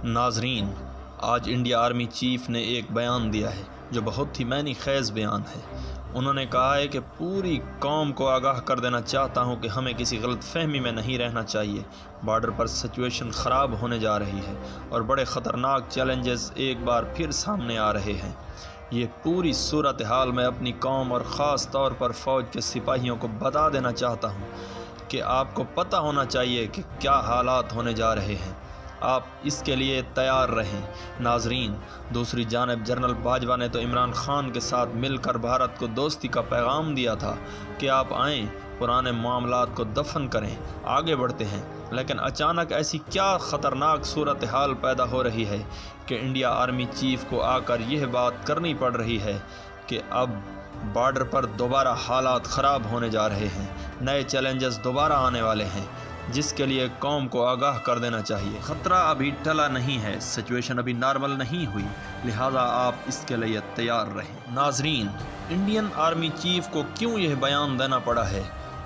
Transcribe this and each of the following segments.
ناظرین، آج India army chief نے ایک بیان دیا ہے جو بہت ہی معنی خیز بیان ہے۔ انہوں نے کہا ہے کہ پوری قوم کو آگاہ کر دینا چاہتا ہوں کہ ہمیں کسی غلط فہمی میں نہیں رہنا چاہیے۔ بارڈر پر سچویشن خراب ہونے جا رہی ہے اور بڑے خطرناک چیلنجز ایک بار پھر سامنے آ رہے ہیں۔ یہ پوری صورتحال میں اپنی قوم اور خاص طور پر فوج کے سپاہیوں کو بتا دینا چاہتا ہوں کہ آپ کو پتہ ہونا چاہیے کہ کیا حالات ہونے جا رہے ہیں۔ آپ اس کے لیے تیار رہیں۔ ناظرین، دوسری جانب جنرل باجوہ نے تو عمران خان کے ساتھ مل کر بھارت کو دوستی کا پیغام دیا تھا کہ آپ آئیں، پرانے معاملات کو دفن کریں، آگے بڑھتے ہیں۔ لیکن اچانک ایسی کیا خطرناک صورتحال پیدا ہو رہی ہے کہ انڈیا آرمی چیف کو آ کر یہ بات کرنی پڑ رہی ہے کہ اب بارڈر پر دوبارہ حالات خراب ہونے جا رہے ہیں، نئے چیلنجز دوبارہ آنے والے ہیں جس کے لیے قوم کو آگاہ کر دینا چاہیے۔ خطرہ ابھی ٹلا نہیں ہے، سچویشن ابھی نارمل نہیں ہوئی، لہٰذا آپ اس کے لیے تیار رہیں۔ ناظرین، انڈین آرمی چیف کو کیوں یہ بیان دینا پڑا ہے؟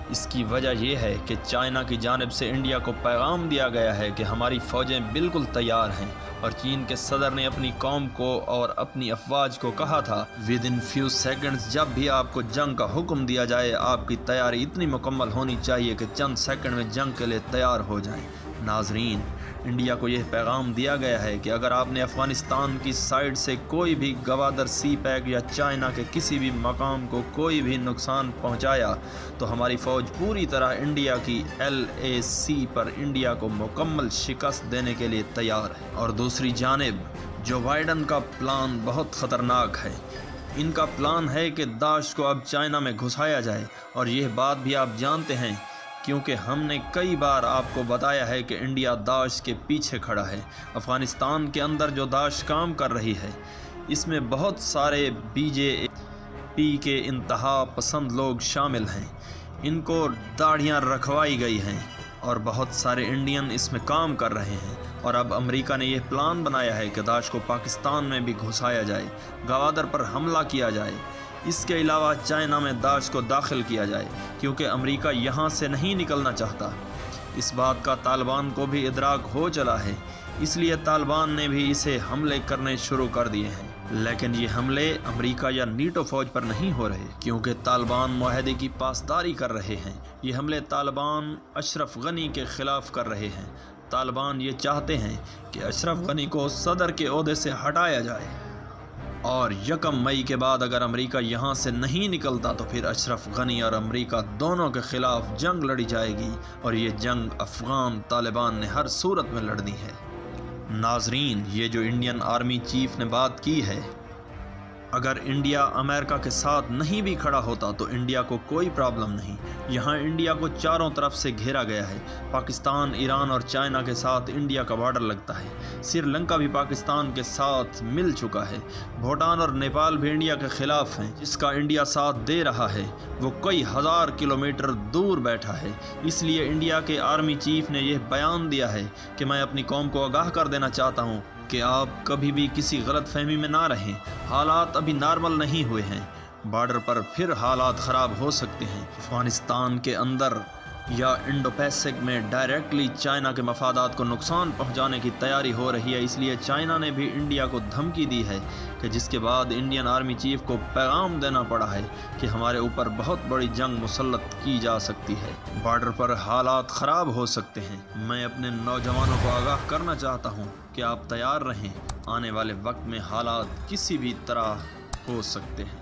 اس کی وجہ یہ ہے کہ چائنا کی جانب سے انڈیا کو پیغام دیا گیا ہے کہ ہماری فوجیں بالکل تیار ہیں، اور چین کے صدر نے اپنی قوم کو اور اپنی افواج کو کہا تھا ودن فیو سیکنڈز جب بھی آپ کو جنگ کا حکم دیا جائے آپ کی تیاری اتنی مکمل ہونی چاہیے کہ چند سیکنڈ میں جنگ کے لیے تیار ہو جائیں۔ ناظرین، انڈیا کو یہ پیغام دیا گیا ہے کہ اگر آپ نے افغانستان کی سائڈ سے کوئی بھی گوادر سی پیک یا چائنا کے کسی بھی مقام کو کوئی بھی نقصان پہنچایا تو ہماری فوج پوری طرح انڈیا کی LAC پر انڈیا کو مکمل شکست دینے کے لیے تیار ہے۔ اور دوسری جانب جو بائیڈن کا پلان بہت خطرناک ہے۔ ان کا پلان ہے کہ داعش کو اب چائنا میں گھسایا جائے، اور یہ بات بھی آپ جانتے ہیں کیونکہ ہم نے کئی بار آپ کو بتایا ہے کہ انڈیا داعش کے پیچھے کھڑا ہے۔ افغانستان کے اندر جو داعش کام کر رہی ہے اس میں بہت سارے BJP کے انتہا پسند لوگ شامل ہیں، ان کو داڑھیاں رکھوائی گئی ہیں اور بہت سارے انڈین اس میں کام کر رہے ہیں۔ اور اب امریکہ نے یہ پلان بنایا ہے کہ داعش کو پاکستان میں بھی گھسایا جائے، گوادر پر حملہ کیا جائے، اس کے علاوہ چائنا میں داعش کو داخل کیا جائے، کیونکہ امریکہ یہاں سے نہیں نکلنا چاہتا۔ اس بات کا طالبان کو بھی ادراک ہو چلا ہے، اس لیے طالبان نے بھی اسے حملے کرنے شروع کر دیے ہیں۔ لیکن یہ حملے امریکہ یا نیٹو فوج پر نہیں ہو رہے، کیونکہ طالبان معاہدے کی پاسداری کر رہے ہیں۔ یہ حملے طالبان اشرف غنی کے خلاف کر رہے ہیں۔ طالبان یہ چاہتے ہیں کہ اشرف غنی کو صدر کے عہدے سے ہٹایا جائے، اور 1 مئی کے بعد اگر امریکہ یہاں سے نہیں نکلتا تو پھر اشرف غنی اور امریکہ دونوں کے خلاف جنگ لڑی جائے گی، اور یہ جنگ افغان طالبان نے ہر صورت میں لڑنی ہے۔ ناظرین، یہ جو انڈین آرمی چیف نے بات کی ہے، اگر انڈیا امریکہ کے ساتھ نہیں بھی کھڑا ہوتا تو انڈیا کو کوئی پرابلم نہیں۔ یہاں انڈیا کو چاروں طرف سے گھیرا گیا ہے۔ پاکستان، ایران اور چائنا کے ساتھ انڈیا کا بارڈر لگتا ہے۔ سری لنکا بھی پاکستان کے ساتھ مل چکا ہے۔ بھوٹان اور نیپال بھی انڈیا کے خلاف ہیں، جس کا انڈیا ساتھ دے رہا ہے وہ کئی ہزار کلومیٹر دور بیٹھا ہے۔ اس لیے انڈیا کے آرمی چیف نے یہ بیان دیا ہے کہ میں اپنی قوم کو آگاہ کر دینا چاہتا ہوں کہ آپ کبھی بھی کسی غلط فہمی میں نہ رہیں۔ حالات ابھی نارمل نہیں ہوئے ہیں، بارڈر پر پھر حالات خراب ہو سکتے ہیں۔ افغانستان کے اندر یا انڈو پیسفک میں ڈائریکٹلی چائنا کے مفادات کو نقصان پہنچانے کی تیاری ہو رہی ہے، اس لیے چائنا نے بھی انڈیا کو دھمکی دی ہے کہ جس کے بعد انڈین آرمی چیف کو پیغام دینا پڑا ہے کہ ہمارے اوپر بہت بڑی جنگ مسلط کی جا سکتی ہے، بارڈر پر حالات خراب ہو سکتے ہیں۔ میں اپنے نوجوانوں کو آگاہ کرنا چاہتا ہوں کہ آپ تیار رہیں، آنے والے وقت میں حالات کسی بھی طرح ہو سکتے ہیں۔